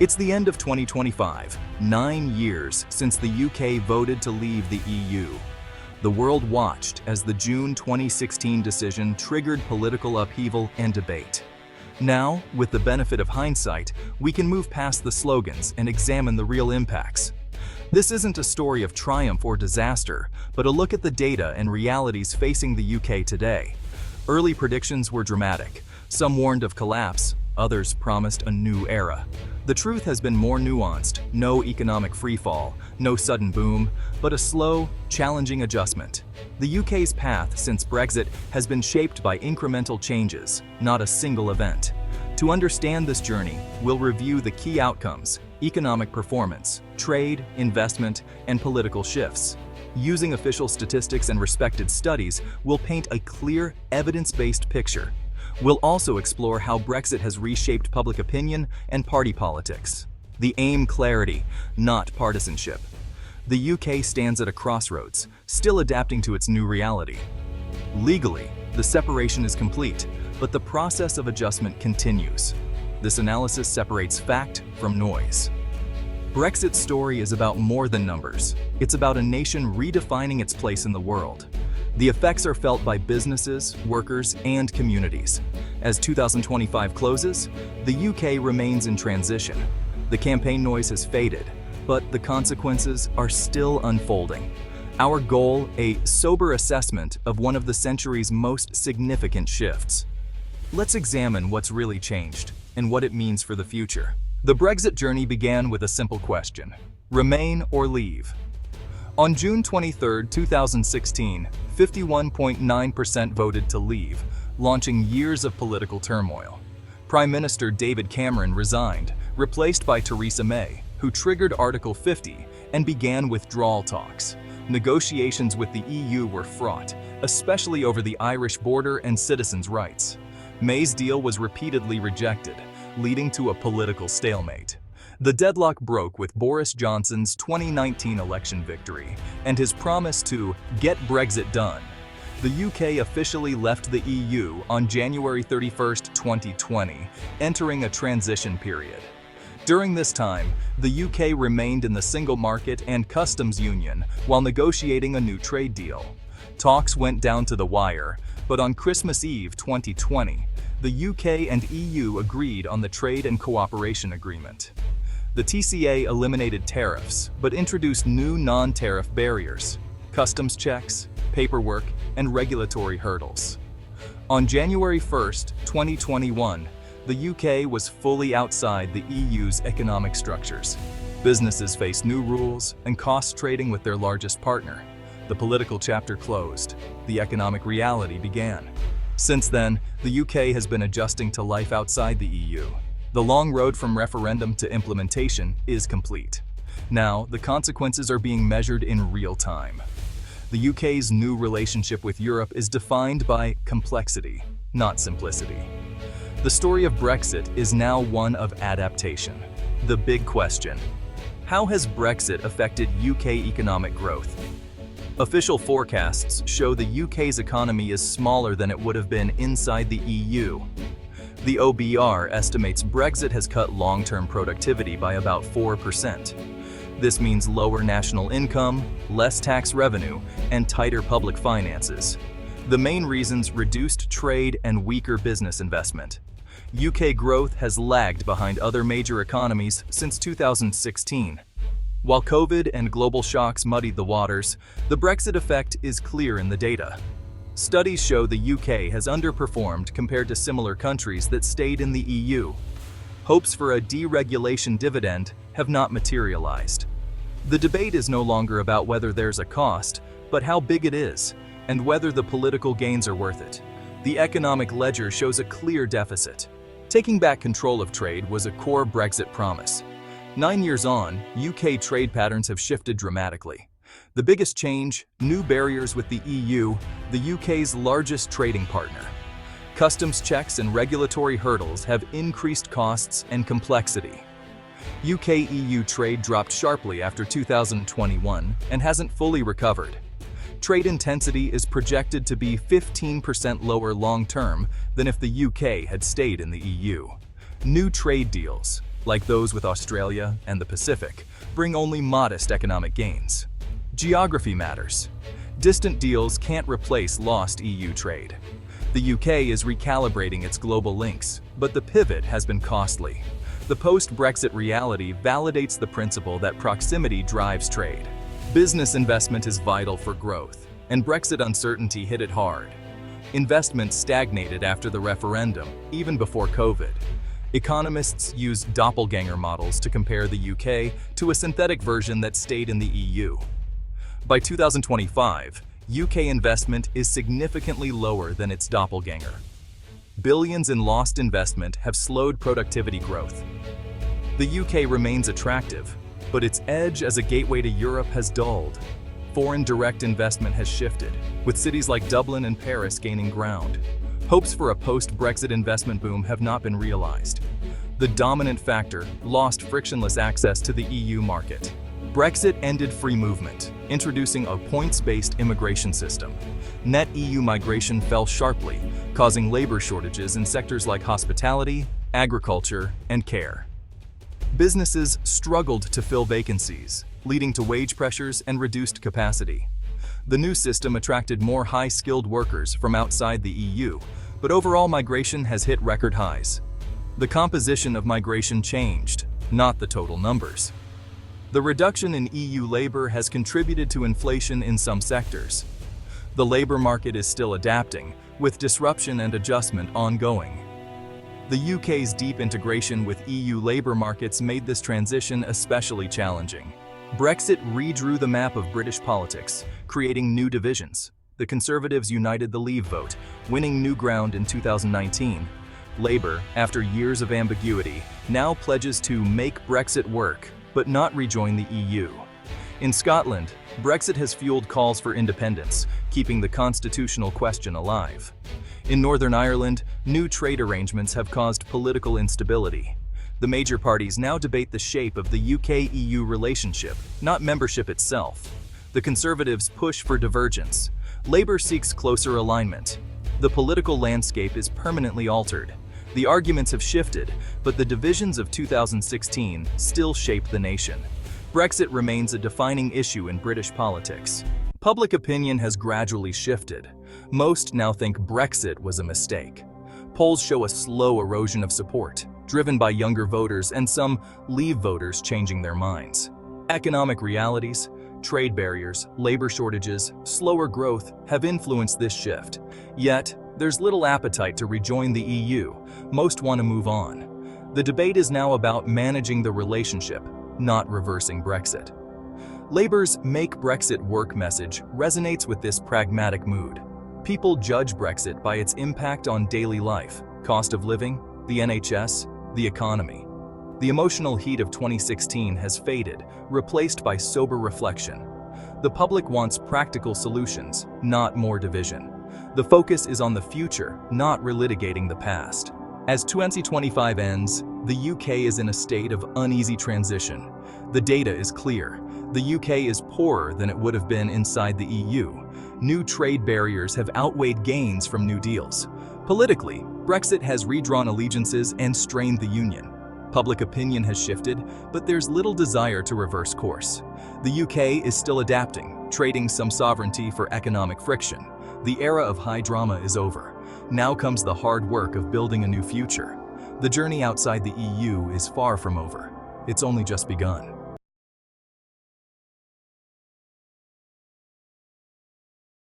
It's the end of 2025, 9 years since the UK voted to leave the EU. The world watched as the June 2016 decision triggered political upheaval and debate. Now, with the benefit of hindsight, we can move past the slogans and examine the real impacts. This isn't a story of triumph or disaster, but a look at the data and realities facing the UK today. Early predictions were dramatic. Some warned of collapse, others promised a new era. The truth has been more nuanced: no economic freefall, no sudden boom, but a slow, challenging adjustment. The UK's path since Brexit has been shaped by incremental changes, not a single event. To understand this journey, we'll review the key outcomes: economic performance, trade, investment, and political shifts. Using official statistics and respected studies, we'll paint a clear, evidence-based picture. We'll also explore how Brexit has reshaped public opinion and party politics. The aim: clarity, not partisanship. The UK stands at a crossroads, still adapting to its new reality. Legally, the separation is complete, but the process of adjustment continues. This analysis separates fact from noise. Brexit's story is about more than numbers. It's about a nation redefining its place in the world. The effects are felt by businesses, workers, and communities. As 2025 closes, the UK remains in transition. The campaign noise has faded, but the consequences are still unfolding. Our goal: a sober assessment of one of the century's most significant shifts. Let's examine what's really changed and what it means for the future. The Brexit journey began with a simple question: remain or leave? On June 23, 2016, 51.9% voted to leave, launching years of political turmoil. Prime Minister David Cameron resigned, replaced by Theresa May, who triggered Article 50 and began withdrawal talks. Negotiations with the EU were fraught, especially over the Irish border and citizens' rights. May's deal was repeatedly rejected, leading to a political stalemate. The deadlock broke with Boris Johnson's 2019 election victory and his promise to get Brexit done. The UK officially left the EU on January 31, 2020, entering a transition period. During this time, the UK remained in the single market and customs union while negotiating a new trade deal. Talks went down to the wire, but on Christmas Eve 2020, the UK and EU agreed on the Trade and Cooperation Agreement. The TCA eliminated tariffs, but introduced new non-tariff barriers: customs checks, paperwork, and regulatory hurdles. On January 1, 2021, the UK was fully outside the EU's economic structures. Businesses faced new rules and cost trading with their largest partner. The political chapter closed. The economic reality began. Since then, the UK has been adjusting to life outside the EU. The long road from referendum to implementation is complete. Now, the consequences are being measured in real time. The UK's new relationship with Europe is defined by complexity, not simplicity. The story of Brexit is now one of adaptation. The big question: how has Brexit affected UK economic growth? Official forecasts show the UK's economy is smaller than it would have been inside the EU. The OBR estimates Brexit has cut long-term productivity by about 4%. This means lower national income, less tax revenue, and tighter public finances. The main reasons: reduced trade and weaker business investment. UK growth has lagged behind other major economies since 2016. While COVID and global shocks muddied the waters, the Brexit effect is clear in the data. Studies show the UK has underperformed compared to similar countries that stayed in the EU. Hopes for a deregulation dividend have not materialized. The debate is no longer about whether there's a cost, but how big it is, and whether the political gains are worth it. The economic ledger shows a clear deficit. Taking back control of trade was a core Brexit promise. 9 years on, UK trade patterns have shifted dramatically. The biggest change: new barriers with the EU, the UK's largest trading partner. Customs checks and regulatory hurdles have increased costs and complexity. UK-EU trade dropped sharply after 2021 and hasn't fully recovered. Trade intensity is projected to be 15% lower long-term than if the UK had stayed in the EU. New trade deals. like those with Australia and the Pacific, bring only modest economic gains. Geography matters. Distant deals can't replace lost EU trade. The UK is recalibrating its global links, but the pivot has been costly. The post-Brexit reality validates the principle that proximity drives trade. Business investment is vital for growth, and Brexit uncertainty hit it hard. Investment stagnated after the referendum, even before COVID. Economists used doppelganger models to compare the UK to a synthetic version that stayed in the EU. By 2025, UK investment is significantly lower than its doppelganger. Billions in lost investment have slowed productivity growth. The UK remains attractive, but its edge as a gateway to Europe has dulled. Foreign direct investment has shifted, with cities like Dublin and Paris gaining ground. Hopes for a post-Brexit investment boom have not been realized. The dominant factor, lost frictionless access to the EU market. Brexit ended free movement, introducing a points-based immigration system. Net EU migration fell sharply, causing labor shortages in sectors like hospitality, agriculture, and care. Businesses struggled to fill vacancies, leading to wage pressures and reduced capacity. The new system attracted more high-skilled workers from outside the EU, but overall migration has hit record highs. The composition of migration changed, not the total numbers. The reduction in EU labor has contributed to inflation in some sectors. The labor market is still adapting, with disruption and adjustment ongoing. The UK's deep integration with EU labor markets made this transition especially challenging. Brexit redrew the map of British politics, creating new divisions. The Conservatives united the Leave vote, winning new ground in 2019. Labour, after years of ambiguity, now pledges to make Brexit work, but not rejoin the EU. In Scotland, Brexit has fueled calls for independence, keeping the constitutional question alive. In Northern Ireland, new trade arrangements have caused political instability. The major parties now debate the shape of the UK-EU relationship, not membership itself. The Conservatives push for divergence. Labour seeks closer alignment. The political landscape is permanently altered. The arguments have shifted, but the divisions of 2016 still shape the nation. Brexit remains a defining issue in British politics. Public opinion has gradually shifted. Most now think Brexit was a mistake. Polls show a slow erosion of support, driven by younger voters and some Leave voters changing their minds. Economic realities, trade barriers, labor shortages, slower growth have influenced this shift. Yet, there's little appetite to rejoin the EU. Most want to move on. The debate is now about managing the relationship, not reversing Brexit. Labour's Make Brexit Work message resonates with this pragmatic mood. People judge Brexit by its impact on daily life, cost of living, the NHS, the economy. The emotional heat of 2016 has faded, replaced by sober reflection. The public wants practical solutions, not more division. The focus is on the future, not relitigating the past. As 2025 ends, the UK is in a state of uneasy transition. The data is clear. The UK is poorer than it would have been inside the EU. New trade barriers have outweighed gains from new deals. Politically, Brexit has redrawn allegiances and strained the union. Public opinion has shifted, but there's little desire to reverse course. The UK is still adapting, trading some sovereignty for economic friction. The era of high drama is over. Now comes the hard work of building a new future. The journey outside the EU is far from over. It's only just begun.